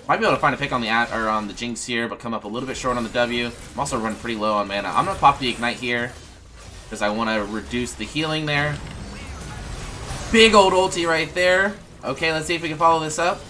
Might be able to find a pick on the or on the Jinx here, but come up a little bit short on the W. I'm also running pretty low on mana. I'm gonna pop the Ignite here because I want to reduce the healing there. Big old ulti right there. Okay, let's see if we can follow this up.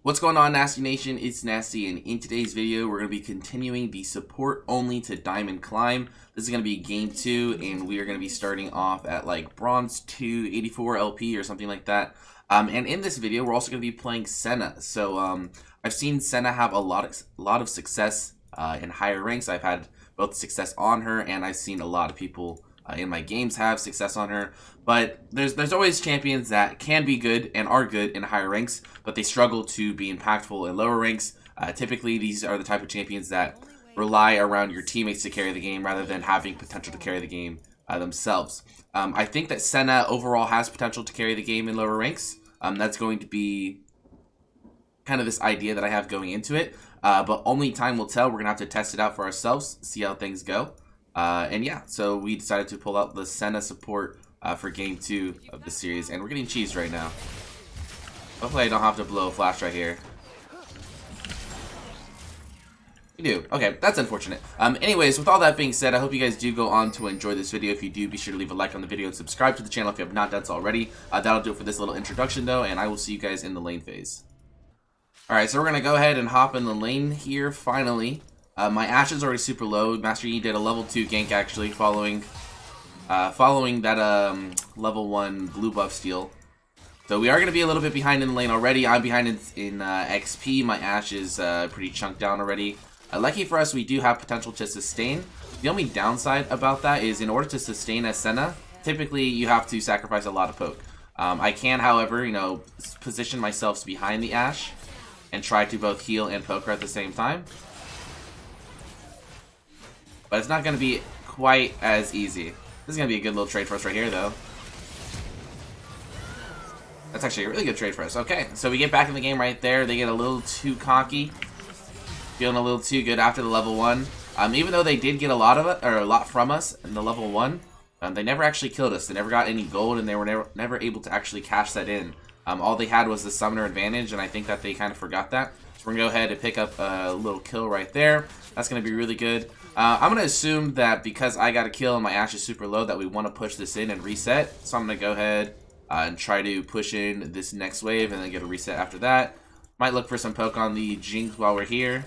What's going on, Nasty Nation? It's Nasty, and in today's video, we're going to be continuing the support only to Diamond Climb. This is going to be game 2, and we are going to be starting off at like Bronze 2, 84 LP or something like that. And in this video, we're also going to be playing Senna. So I've seen Senna have a lot of success in higher ranks. I've had both success on her, and I've seen a lot of people in my games have success on her. But there's always champions that can be good and are good in higher ranks, but they struggle to be impactful in lower ranks. Typically, these are the type of champions that rely around your teammates to carry the game rather than having potential to carry the game themselves. I think that Senna overall has potential to carry the game in lower ranks. That's going to be kind of this idea that I have going into it, but only time will tell. We're going to have to test it out for ourselves, see how things go. And yeah, so we decided to pull out the Senna support for game 2 of the series, and we're getting cheesed right now. Hopefully I don't have to blow a flash right here. We do. Okay, that's unfortunate. Anyways, with all that being said, I hope you guys do go on to enjoy this video. If you do, be sure to leave a like on the video and subscribe to the channel if you have not done so already. That'll do it for this little introduction though, and I will see you guys in the lane phase. Alright, so we're going to go ahead and hop in the lane here, finally. My Ashe is already super low. Master Yi did a level 2 gank actually, following that level 1 blue buff steal. So we are going to be a little bit behind in the lane already. I'm behind in XP. My Ashe is pretty chunked down already. Lucky for us, we do have potential to sustain. The only downside about that is in order to sustain as Senna, typically you have to sacrifice a lot of poke. I can, however, you know, position myself behind the Ashe and try to both heal and poke her at the same time. But it's not going to be quite as easy. This is going to be a good little trade for us right here, though. That's actually a really good trade for us. Okay, so we get back in the game right there. They get a little too cocky. Feeling a little too good after the level 1. Even though they did get a lot of it, or a lot from us in the level 1, they never actually killed us. They never got any gold, and they were never able to actually cash that in. All they had was the summoner advantage, and I think that they kind of forgot that. So we're going to go ahead and pick up a little kill right there. That's going to be really good. I'm going to assume that because I got a kill and my Ashe is super low that we want to push this in and reset. So I'm going to go ahead and try to push in this next wave and then get a reset after that. Might look for some poke on the Jinx while we're here.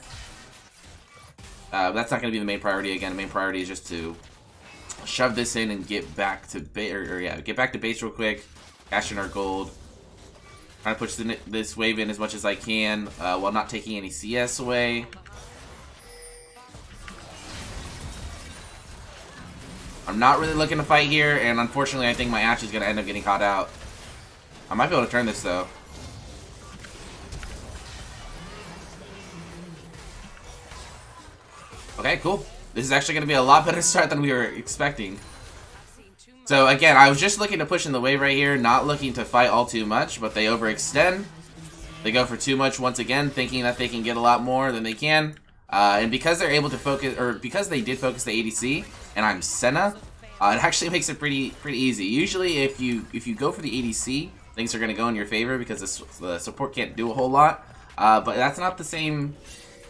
That's not going to be the main priority. Again, the main priority is just to shove this in and get back to get back to base real quick. Cash in our gold. Trying to push this wave in as much as I can while not taking any CS away. I'm not really looking to fight here, and unfortunately I think my Ashe is going to end up getting caught out. I might be able to turn this though. Okay, cool. This is actually going to be a lot better start than we were expecting. So again, I was just looking to push in the wave right here, not looking to fight all too much, but they overextend. They go for too much once again, thinking that they can get a lot more than they can. And because they're able to focus, or because they did focus the ADC, and I'm Senna, it actually makes it pretty easy. Usually, if you go for the ADC, things are going to go in your favor because the support can't do a whole lot. But that's not the same.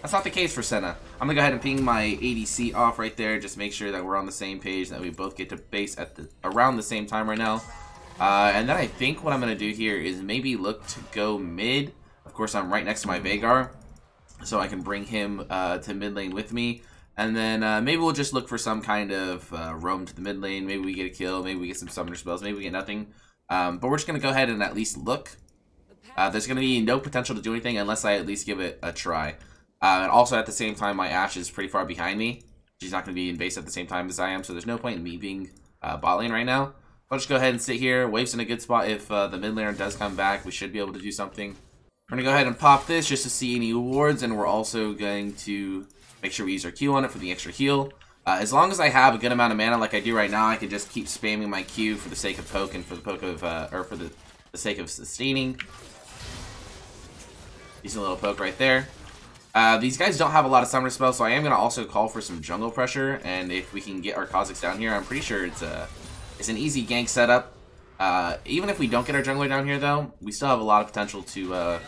That's not the case for Senna. I'm gonna go ahead and ping my ADC off right there, just make sure that we're on the same page, that we both get to base at around the same time right now. And then I think what I'm gonna do here is maybe look to go mid. Of course, I'm right next to my Veigar, so I can bring him to mid lane with me. And then maybe we'll just look for some kind of roam to the mid lane. Maybe we get a kill, maybe we get some summoner spells, maybe we get nothing. But we're just gonna go ahead and at least look. There's gonna be no potential to do anything unless I at least give it a try. And also at the same time, my Ashe is pretty far behind me. She's not going to be in base at the same time as I am, so there's no point in me being bot lane right now. I'll just go ahead and sit here. Wave's in a good spot. If the mid laner does come back, we should be able to do something. We're going to go ahead and pop this just to see any awards, and we're also going to make sure we use our Q on it for the extra heal. As long as I have a good amount of mana like I do right now, I can just keep spamming my Q for the sake of poke and for the poke of, or for the sake of sustaining. Decent little poke right there. These guys don't have a lot of summoner spells, so I am going to also call for some jungle pressure, and if we can get our Kha'Zix down here, I'm pretty sure it's It's an easy gank setup. Even if we don't get our jungler down here, though, we still have a lot of potential to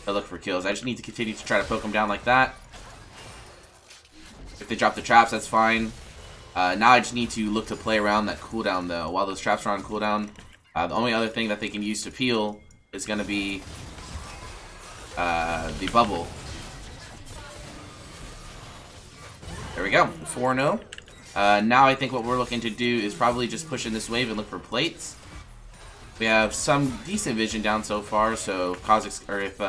look for kills. I just need to continue to try to poke them down like that. If they drop the traps, that's fine. Now I just need to look to play around that cooldown, though. While those traps are on cooldown, the only other thing that they can use to peel is going to be the bubble. There we go, 4-0. Now I think what we're looking to do is probably just push in this wave and look for plates. We have some decent vision down so far, so if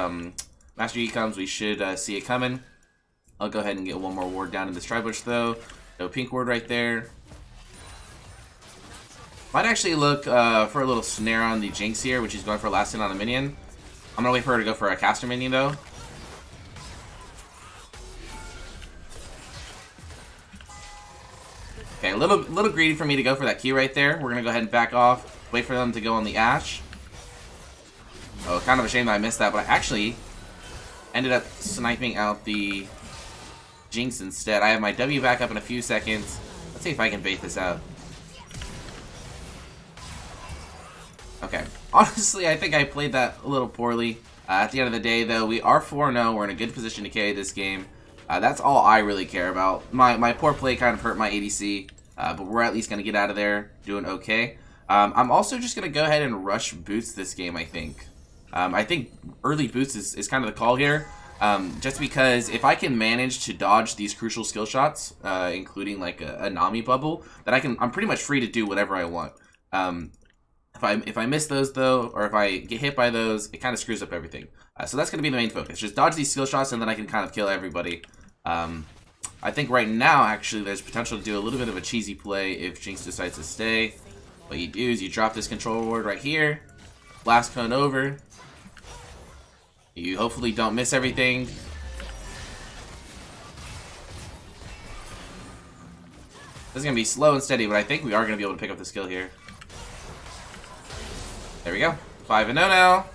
Master Yi comes, we should see it coming. I'll go ahead and get one more ward down in this Tribush, though. No pink ward right there. Might actually look for a little snare on the Jinx here, which is going for last hit on a minion. I'm gonna wait for her to go for a caster minion, though. Okay, a little greedy for me to go for that Q right there. We're gonna go ahead and back off. Wait for them to go on the Ashe. Oh, kind of a shame that I missed that, but I actually ended up sniping out the Jinx instead. I have my W back up in a few seconds. Let's see if I can bait this out. Okay. Honestly, I think I played that a little poorly. At the end of the day, though, we are 4-0. We're in a good position to carry this game. That's all I really care about. My poor play kind of hurt my ADC, but we're at least going to get out of there doing okay. I'm also just going to go ahead and rush boots this game, I think. I think early boots is kind of the call here. Just because if I can manage to dodge these crucial skill shots, including like a Nami bubble, then I'm pretty much free to do whatever I want. If I miss those though, or if I get hit by those, it kind of screws up everything. So that's going to be the main focus. Just dodge these skill shots and then I can kind of kill everybody. I think right now, actually, there's potential to do a little bit of a cheesy play if Jinx decides to stay. What you do is you drop this control ward right here, blast cone over. You hopefully don't miss everything. This is going to be slow and steady, but I think we are going to be able to pick up the skill here. There we go. 5-0 now.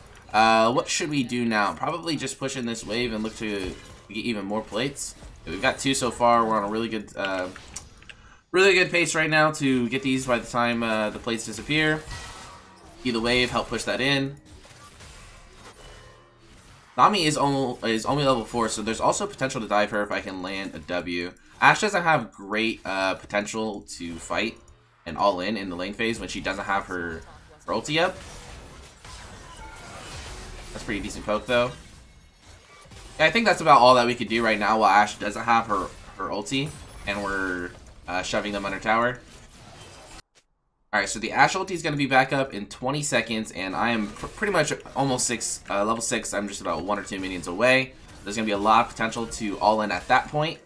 What should we do now? Probably just push in this wave and look to get even more plates. We've got 2 so far. We're on a really good pace right now to get these by the time the plates disappear. Either wave, help push that in. Nami is only level 4, so there's also potential to dive her if I can land a W. Ashe doesn't have great potential to fight and all in the lane phase when she doesn't have her ulti up. That's pretty decent poke, though. Yeah, I think that's about all that we could do right now while Ashe doesn't have her ulti, and we're shoving them under tower. Alright, so the Ashe ulti is going to be back up in 20 seconds, and I am pretty much almost level 6. I'm just about 1 or 2 minions away. There's going to be a lot of potential to all in at that point.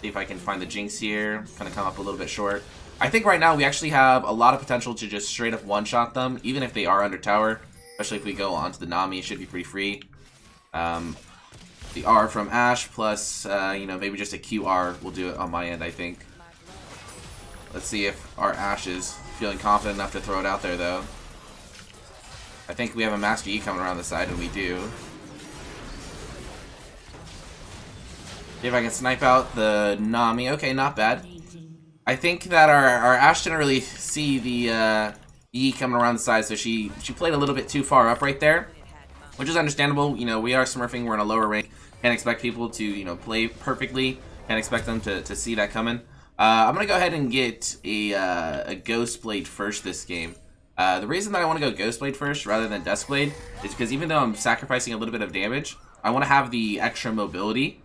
See if I can find the Jinx here. Kind of come up a little bit short. I think right now we actually have a lot of potential to just straight up one-shot them, even if they are under tower. Especially if we go onto the Nami, it should be pretty free. The R from Ashe plus, you know, maybe just a QR will do it on my end, I think. Let's see if our Ashe is feeling confident enough to throw it out there, though. I think we have a Master Yi coming around the side, and we do. See if I can snipe out the Nami. Okay, not bad. I think that our Ashe didn't really see the Yi coming around the side, so she played a little bit too far up right there, which is understandable. You know, we are smurfing, we're in a lower rank. Can't expect people to, you know, play perfectly. Can't expect them to see that coming. I'm going to go ahead and get a Ghost Blade first this game. The reason that I want to go Ghost Blade first rather than Dusk Blade is because even though I'm sacrificing a little bit of damage, I want to have the extra mobility.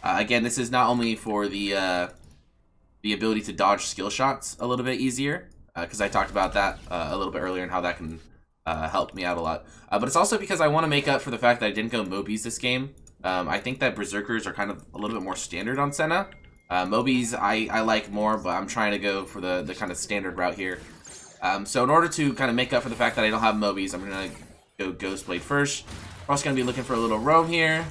Again, this is not only for the ability to dodge skill shots a little bit easier, because I talked about that a little bit earlier and how that can help me out a lot. But it's also because I want to make up for the fact that I didn't go Mobies this game. I think that Berserkers are kind of a little bit more standard on Senna. Mobies I like more, but I'm trying to go for the kind of standard route here. So in order to kind of make up for the fact that I don't have Mobies, I'm going to go Ghost Blade first. We're also going to be looking for a little roam here.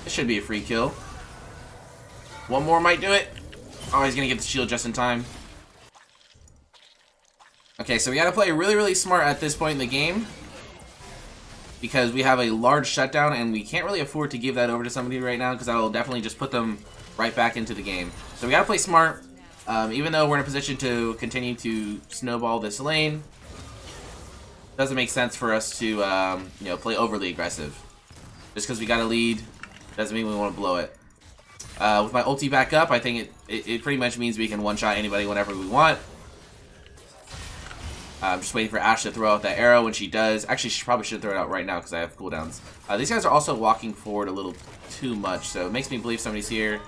This should be a free kill. One more might do it. Oh, he's going to get the shield just in time. Okay, so we got to play really, really smart at this point in the game, because we have a large shutdown and we can't really afford to give that over to somebody right now, because that will definitely just put them right back into the game. So we gotta play smart. Even though we're in a position to continue to snowball this lane, doesn't make sense for us to you know, play overly aggressive. Just because we got a lead doesn't mean we want to blow it. With my ulti back up, I think it pretty much means we can one-shot anybody whenever we want. I'm just waiting for Ashe to throw out that arrow. When she does, actually she probably should throw it out right now because I have cooldowns. These guys are also walking forward a little too much, so it makes me believe somebody's here.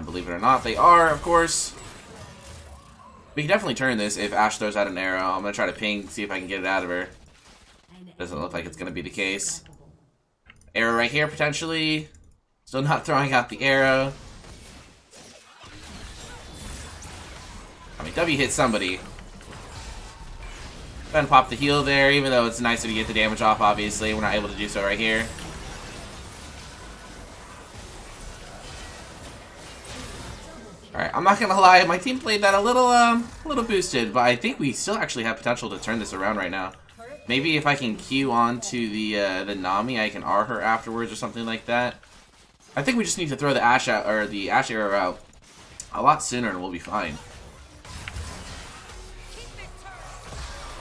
Believe it or not, they are, of course. We can definitely turn this if Ashe throws out an arrow. I'm going to try to ping, see if I can get it out of her. Doesn't look like it's going to be the case. Arrow right here, potentially. Still not throwing out the arrow. I mean, W hit somebody. Go ahead and pop the heal there, even though it's nicer to get the damage off, obviously. We're not able to do so right here. Alright, I'm not gonna lie, my team played that a little boosted, but I think we still actually have potential to turn this around right now. Maybe if I can Q onto the Nami, I can R her afterwards or something like that. I think we just need to throw the Ashe out, or the Ashe arrow out a lot sooner and we'll be fine.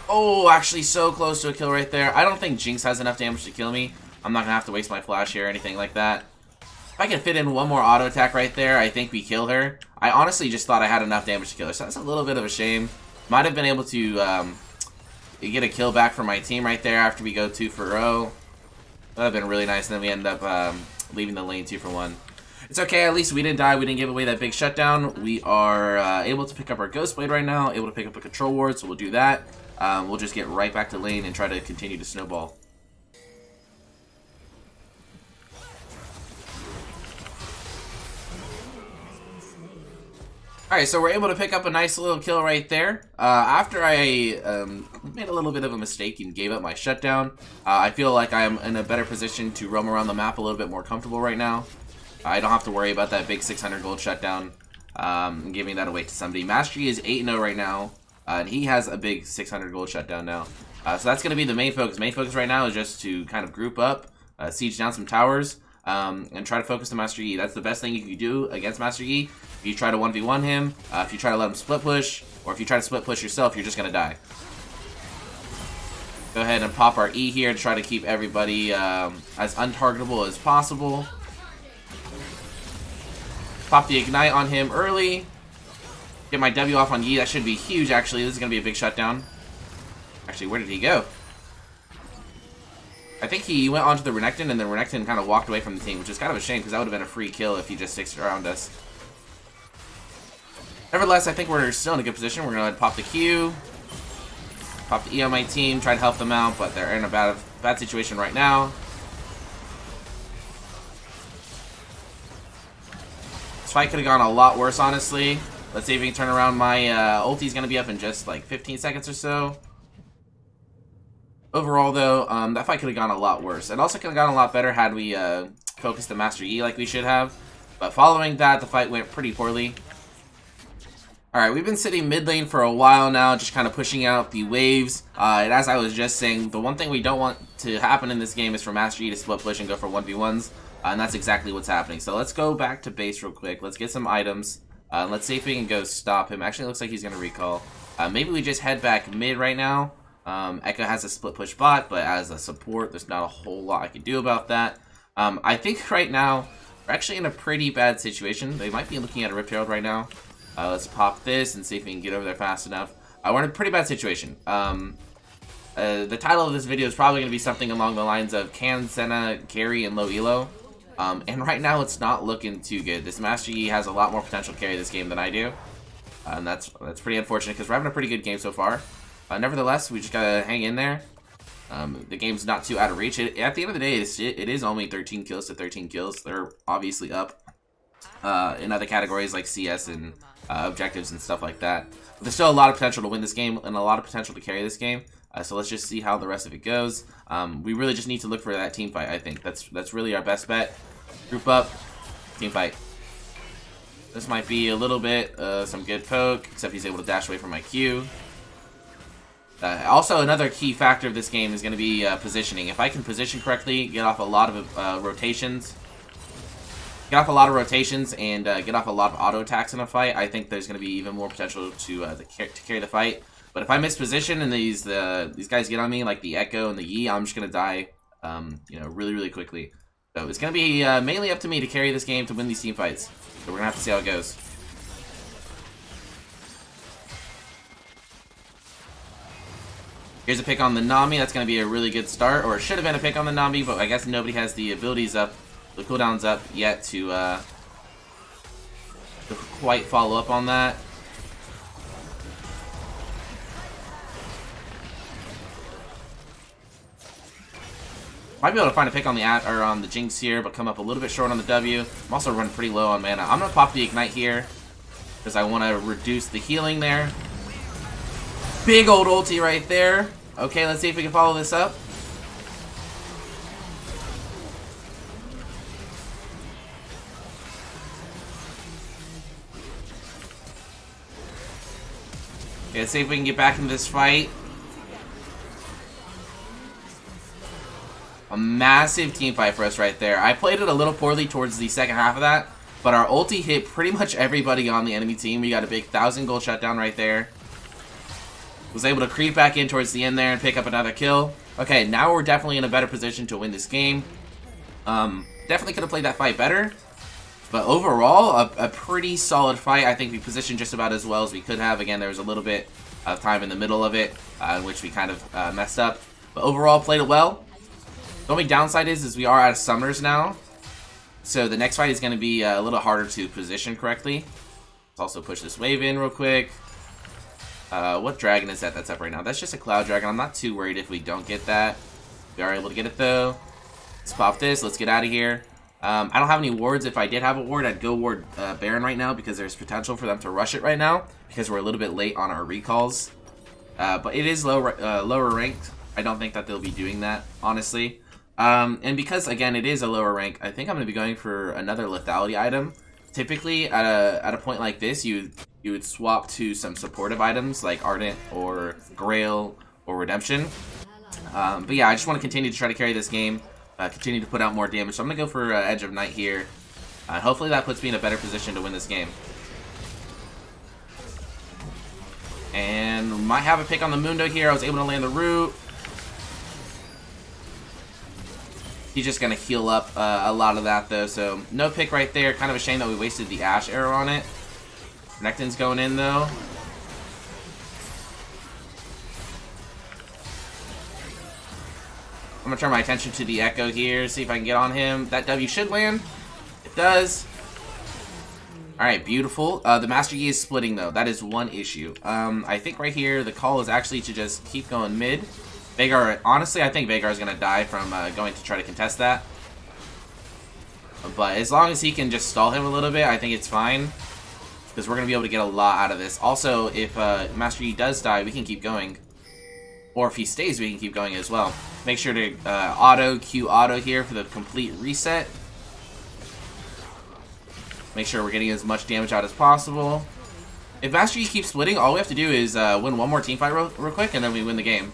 Oh, actually so close to a kill right there. I don't think Jinx has enough damage to kill me. I'm not gonna have to waste my flash here or anything like that. If I can fit in one more auto attack right there, I think we kill her. I honestly just thought I had enough damage to kill her, so that's a little bit of a shame. Might have been able to get a kill back for my team right there after we go 2 for 0. That would have been really nice, and then we end up leaving the lane 2 for 1. It's okay, at least we didn't die, we didn't give away that big shutdown. We are able to pick up our Ghost Blade right now, able to pick up a Control Ward, so we'll do that. We'll just get right back to lane and try to continue to snowball. Alright, so we're able to pick up a nice little kill right there. After I made a little bit of a mistake and gave up my shutdown, I feel like I'm in a better position to roam around the map a little bit more comfortable right now. I don't have to worry about that big 600 gold shutdown and giving that away to somebody. Master Yi is 8-0 right now, and he has a big 600 gold shutdown now. So that's going to be the main focus. Main focus right now is just to kind of group up, siege down some towers, and try to focus the Master Yi. That's the best thing you can do against Master Yi. If you try to 1v1 him, if you try to let him split push, or if you try to split push yourself, you're just going to die. Go ahead and pop our E here to try to keep everybody as untargetable as possible. Pop the Ignite on him early. Get my W off on Yi. That should be huge, actually. This is going to be a big shutdown. Actually, where did he go? I think he went onto the Renekton, and then Renekton kind of walked away from the team, which is kind of a shame, because that would have been a free kill if he just sticks around us. Nevertheless, I think we're still in a good position. We're going to pop the Q. Pop the E on my team, try to help them out, but they're in a bad situation right now. This fight could have gone a lot worse, honestly. Let's see if we can turn around. My ulti's going to be up in just like 15 seconds or so. Overall, though, that fight could have gone a lot worse. It also could have gone a lot better had we focused the Master Yi like we should have. But following that, the fight went pretty poorly. Alright, we've been sitting mid lane for a while now, just kind of pushing out the waves. And as I was just saying, the one thing we don't want to happen in this game is for Master Yi to split push and go for 1v1s. And that's exactly what's happening. So let's go back to base real quick. Let's get some items. Let's see if we can go stop him. Actually, it looks like he's going to recall. Maybe we just head back mid right now. Echo has a split push bot, but as a support, there's not a whole lot I can do about that. I think right now, we're actually in a pretty bad situation. They might be looking at a Rift Herald right now. Let's pop this and see if we can get over there fast enough. We're in a pretty bad situation. The title of this video is probably going to be something along the lines of Can Senna carry and low elo? And right now it's not looking too good. This Master Yi has a lot more potential to carry this game than I do. And that's pretty unfortunate because we're having a pretty good game so far. Nevertheless, we just gotta hang in there. The game's not too out of reach. At the end of the day, it is only 13 kills to 13 kills. They're obviously up in other categories like CS and objectives and stuff like that. But there's still a lot of potential to win this game and a lot of potential to carry this game. So let's just see how the rest of it goes. We really just need to look for that team fight, I think. That's really our best bet. Group up, team fight. This might be a little bit some good poke, except he's able to dash away from my Q. Also, another key factor of this game is going to be positioning. If I can position correctly, get off a lot of rotations, get off a lot of rotations and get off a lot of auto attacks in a fight, I think there's going to be even more potential to carry the fight. But if I miss position and these guys get on me, like the Echo and the Yi, I'm just going to die, you know, really, really quickly. So it's going to be mainly up to me to carry this game to win these team fights. So we're going to have to see how it goes. Here's a pick on the Nami. That's going to be a really good start. Or it should have been a pick on the Nami, but I guess nobody has the abilities up, the cooldowns up yet to quite follow up on that. Might be able to find a pick on the on the Jinx here, but come up a little bit short on the W. I'm also running pretty low on mana. I'm going to pop the Ignite here because I want to reduce the healing there. Big old ulti right there. Okay, let's see if we can follow this up. Okay, let's see if we can get back into this fight. A massive team fight for us right there. I played it a little poorly towards the second half of that, but our ulti hit pretty much everybody on the enemy team. We got a big 1,000 gold shutdown right there. Was able to creep back in towards the end there and pick up another kill. Okay, now we're definitely in a better position to win this game. Definitely could have played that fight better. But overall, a pretty solid fight. I think we positioned just about as well as we could have. Again, there was a little bit of time in the middle of it, in which we kind of messed up. But overall, played it well. The only downside is we are out of summers now. So the next fight is going to be a little harder to position correctly. Let's also push this wave in real quick. What dragon is that that's up right now? That's just a cloud dragon. I'm not too worried if we don't get that. We are able to get it though. Let's pop this. Let's get out of here. I don't have any wards. If I did have a ward, I'd go ward Baron right now because there's potential for them to rush it right now because we're a little bit late on our recalls. But it is lower ranked. I don't think that they'll be doing that, honestly. And because, again, it is a lower rank, I think I'm going to be going for another lethality item. Typically, at a point like this, you would swap to some supportive items like Ardent or Grail or Redemption. But yeah, I just want to continue to try to carry this game, continue to put out more damage. So I'm going to go for Edge of Night here. Hopefully that puts me in a better position to win this game. And might have a pick on the Mundo here. I was able to land the root. He's just going to heal up a lot of that, though. So, no pick right there. Kind of a shame that we wasted the Ashe arrow on it. Nectin's going in, though. I'm going to turn my attention to the Echo here. See if I can get on him. That W should land. It does. Alright, beautiful. The Master Yi is splitting, though. That is one issue. I think right here, the call is actually to just keep going mid. Veigar, honestly, I think Veigar is going to die from going to try to contest that. But as long as he can just stall him a little bit, I think it's fine. Because we're going to be able to get a lot out of this. Also, if Master Yi does die, we can keep going. Or if he stays, we can keep going as well. Make sure to Q auto here for the complete reset. Make sure we're getting as much damage out as possible. If Master Yi keeps splitting, all we have to do is win one more team fight real quick, and then we win the game.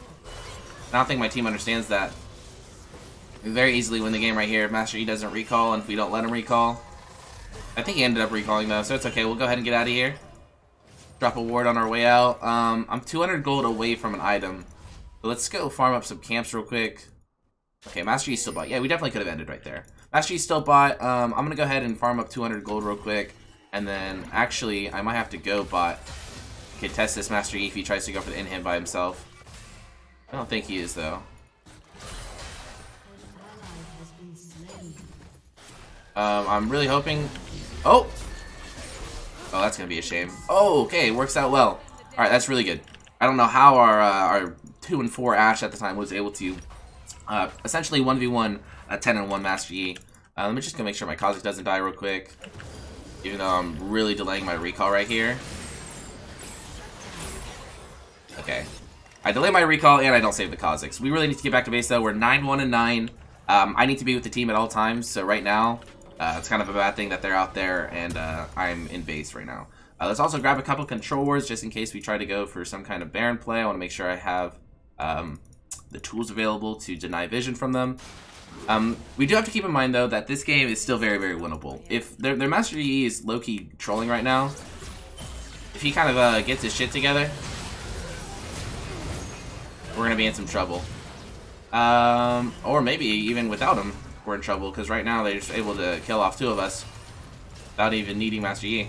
I don't think my team understands that. We very easily win the game right here if Master Yi doesn't recall and if we don't let him recall. I think he ended up recalling though, so it's okay. We'll go ahead and get out of here. Drop a ward on our way out. I'm 200 gold away from an item. So let's go farm up some camps real quick. Okay, Master Yi still bought. Yeah, we definitely could have ended right there. Master Yi still bought. I'm going to go ahead and farm up 200 gold real quick. And then, actually, I might have to go bot. Okay, test this Master Yi if he tries to go for the inhib by himself. I don't think he is, though. I'm really hoping... Oh! Oh, that's going to be a shame. Oh, okay, works out well. Alright, that's really good. I don't know how our 2 and 4 Ashe at the time was able to essentially 1v1 a 10 and 1 Master Yi. Let me just go make sure my Kha'Zix doesn't die real quick. Even though I'm really delaying my recall right here. Okay. I delay my recall and I don't save the Kha'Zix. We really need to get back to base though. We're 9-1 and 9. I need to be with the team at all times. So right now, it's kind of a bad thing that they're out there and I'm in base right now. Let's also grab a couple control wards just in case we try to go for some kind of Baron play. I want to make sure I have the tools available to deny vision from them. We do have to keep in mind, though, that this game is still very, very winnable. If their Master Yi is low-key trolling right now, if he kind of gets his shit together, we're going to be in some trouble. Or maybe even without him, we're in trouble, because right now they're just able to kill off 2 of us without even needing Master Yi.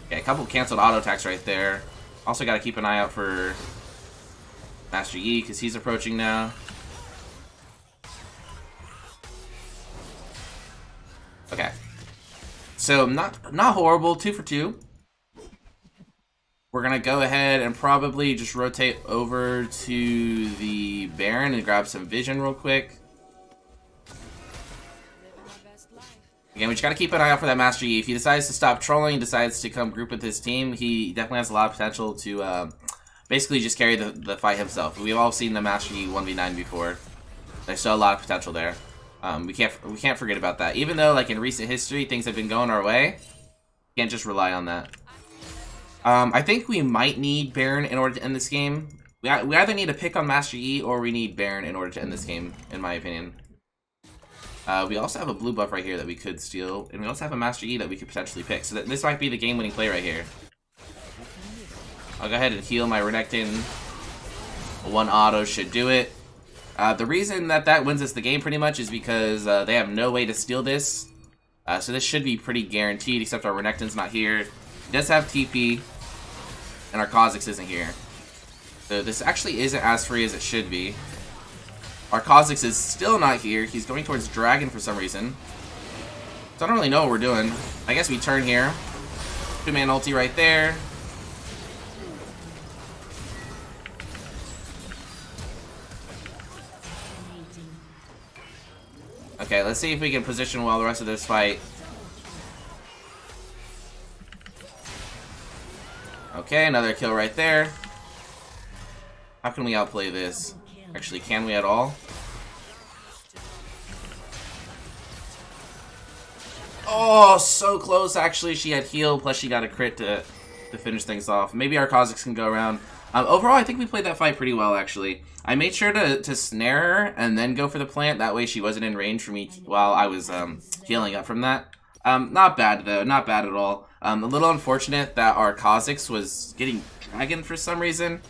Okay, a couple canceled auto attacks right there. Also got to keep an eye out for Master Yi, because he's approaching now. Okay. So, not horrible. 2 for 2. We're going to go ahead and probably just rotate over to the Baron and grab some vision real quick. Again, we just got to keep an eye out for that Master Yi. If he decides to stop trolling, decides to come group with his team, he definitely has a lot of potential to basically just carry the fight himself. We've all seen the Master Yi 1v9 before. There's still a lot of potential there. We can't forget about that. Even though, like, in recent history, things have been going our way, can't just rely on that. I think we might need Baron in order to end this game. We either need to pick on Master Yi or we need Baron in order to end this game, in my opinion. We also have a blue buff right here that we could steal, and we also have a Master Yi that we could potentially pick. So this might be the game-winning play right here. I'll go ahead and heal my Renekton. 1 auto should do it. The reason that wins us the game pretty much is because they have no way to steal this. So this should be pretty guaranteed, except our Renekton's not here. He does have TP, and our Kha'Zix isn't here. So this actually isn't as free as it should be. Our Kha'Zix is still not here. He's going towards Dragon for some reason. So I don't really know what we're doing. I guess we turn here. 2-man ulti right there. Okay, let's see if we can position well the rest of this fight. Okay, another kill right there. How can we outplay this? Actually, can we at all? Oh, so close, actually. She had heal, plus she got a crit to finish things off. Maybe our Kha'Zix can go around. Overall, I think we played that fight pretty well, actually. I made sure to snare her and then go for the plant. That way she wasn't in range for me while I was healing up from that. Not bad, though. Not bad at all. A little unfortunate that our Kha'Zix was getting Dragon for some reason.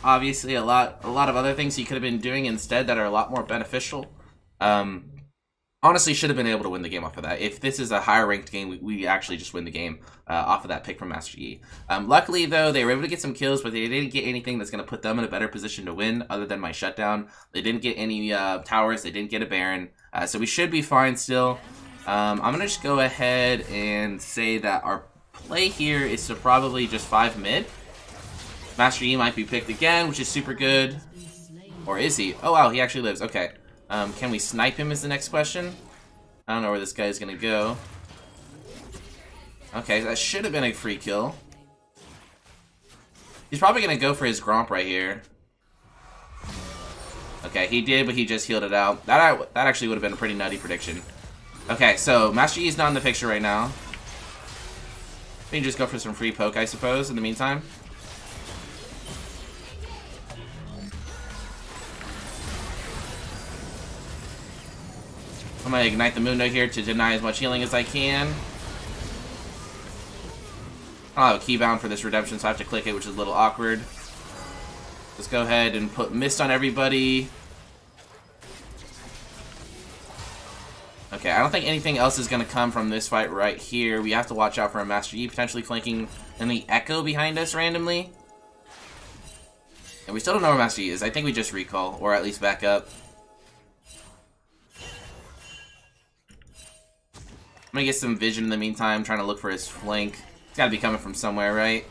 Obviously, a lot of other things he could have been doing instead that are a lot more beneficial. Honestly, should have been able to win the game off of that. If this is a higher ranked game, we actually just win the game off of that pick from Master Yi. Luckily, though, they were able to get some kills, but they didn't get anything that's going to put them in a better position to win other than my shutdown. They didn't get any towers. They didn't get a Baron. So we should be fine still. I'm going to just go ahead and say that our play here is to probably just 5 mid. Master Yi might be picked again, which is super good. Or is he? Oh, wow, he actually lives. Okay. Can we snipe him is the next question. I don't know where this guy is going to go. Okay, that should have been a free kill. He's probably going to go for his Gromp right here. Okay, he did, but he just healed it out. That actually would have been a pretty nutty prediction. Okay, so Master Yi is not in the picture right now. We can just go for some free poke, I suppose, in the meantime. I'm going to ignite the Mundo here to deny as much healing as I can. I don't have a keybound for this redemption, so I have to click it, which is a little awkward. Let's go ahead and put Mist on everybody. Okay, I don't think anything else is going to come from this fight right here. We have to watch out for a Master Yi potentially flanking and the Echo behind us randomly. And we still don't know where Master Yi is. I think we just recall, or at least back up. I'm gonna get some vision in the meantime, trying to look for his flank. It's gotta be coming from somewhere, right?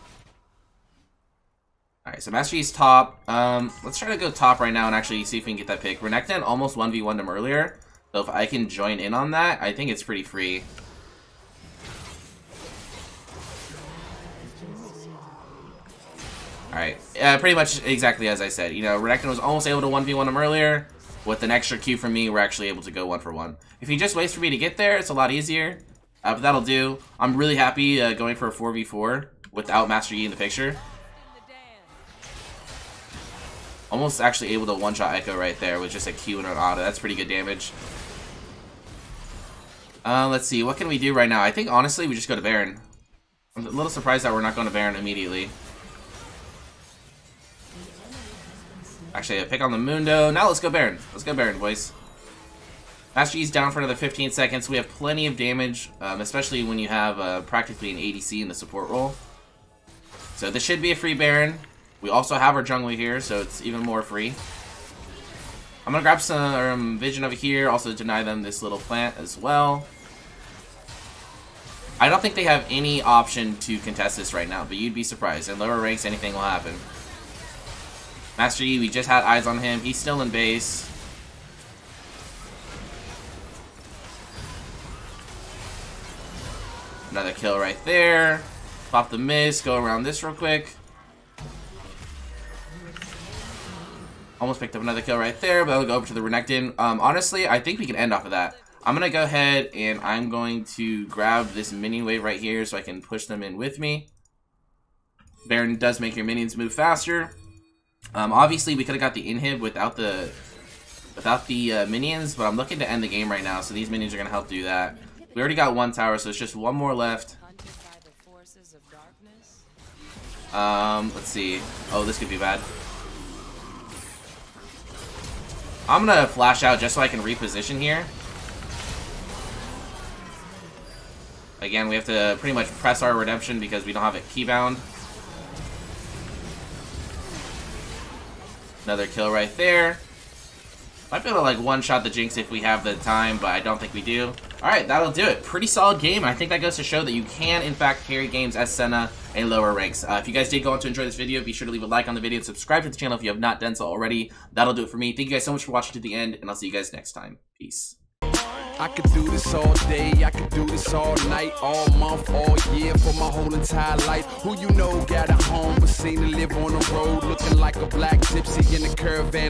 Alright, so Master Yi's top. Let's try to go top right now and actually see if we can get that pick. Renekton almost 1v1'd him earlier, so if I can join in on that, I think it's pretty free. Alright, pretty much exactly as I said. You know, Renekton was almost able to 1v1 him earlier. With an extra Q from me, we're actually able to go 1-for-1. If he just waits for me to get there, it's a lot easier. But that'll do. I'm really happy going for a 4v4 without Master Yi in the picture. Almost actually able to one-shot Echo right there with just a Q and an auto. That's pretty good damage. Let's see. What can we do right now? I think, honestly, we just go to Baron. I'm a little surprised that we're not going to Baron immediately. Actually, I pick on the Mundo. Now let's go Baron. Let's go Baron, boys. Master Yi's down for another 15 seconds. We have plenty of damage, especially when you have practically an ADC in the support role. So this should be a free Baron. We also have our jungler here, so it's even more free. I'm going to grab some vision over here, also deny them this little plant as well. I don't think they have any option to contest this right now, but you'd be surprised. In lower ranks, anything will happen. Master Yi, we just had eyes on him. He's still in base. Another kill right there. Pop the mist, go around this real quick. Almost picked up another kill right there, but I'll go over to the Renekton. Honestly, I think we can end off of that. I'm going to go ahead and I'm going to grab this minion wave right here so I can push them in with me. Baron does make your minions move faster. Obviously, we could have got the inhib without the minions, but I'm looking to end the game right now, so these minions are going to help do that. We already got one tower, so it's just one more left. Let's see. Oh, this could be bad. I'm going to flash out just so I can reposition here. Again, we have to pretty much press our redemption because we don't have it keybound. Another kill right there. Might be able to like one-shot the Jinx if we have the time, but I don't think we do. Alright, that'll do it. Pretty solid game. I think that goes to show that you can, in fact, carry games as Senna in lower ranks. If you guys did go on to enjoy this video, be sure to leave a like on the video and subscribe to the channel if you have not done so already. That'll do it for me. Thank you guys so much for watching to the end, and I'll see you guys next time. Peace. I could do this all day, I could do this all night, all month, all year, for my whole entire life. Who you know got a home, but seen to live on the road, looking like a black gypsy in a caravan.